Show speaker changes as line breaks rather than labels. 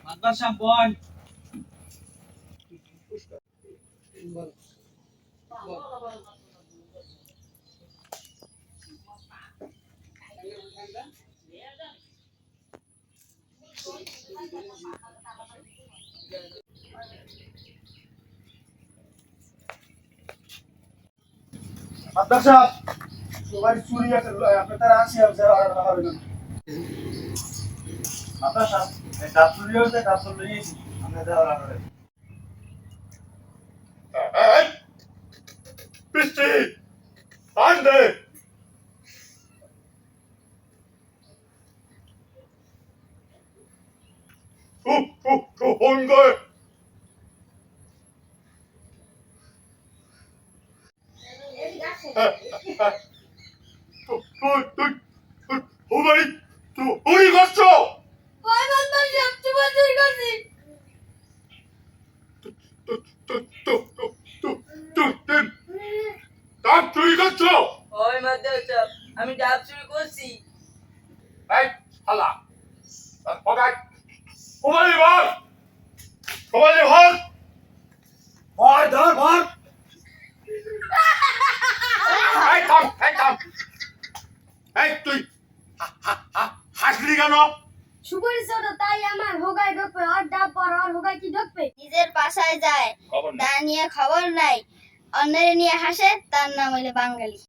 মাদ্রাসা বল মাদ্রাসা সবাই চুরি আছে আপনি তারা আসি আছে মাদ্রাসা ডাব চুরি হয়েছে ডাব চুরি নিয়েছি আপনি দেওয়ার আগে
এই বৃষ্টি আনবে হঙ্গে তুই তুই করছো ডাব চুরি করছো
ওই মাদ্রাসা আমি ডাব চুরি করছি।
এই শালা ওগাই ওমালি বল ওমালি বল
ভয় ধর ভয়
এই থাম এই তুই হাসলি কেন
সুপারি ছোট তাই আমার হোগাই ঢুকবে আর ডাব পর আর হোগাই কি ঢুকবে
নিজের বাসায় যায়
খবর
তা নিয়ে খবর নাই, অন্যের নিয়ে হাসে, তার নাম হইলে বাঙালি।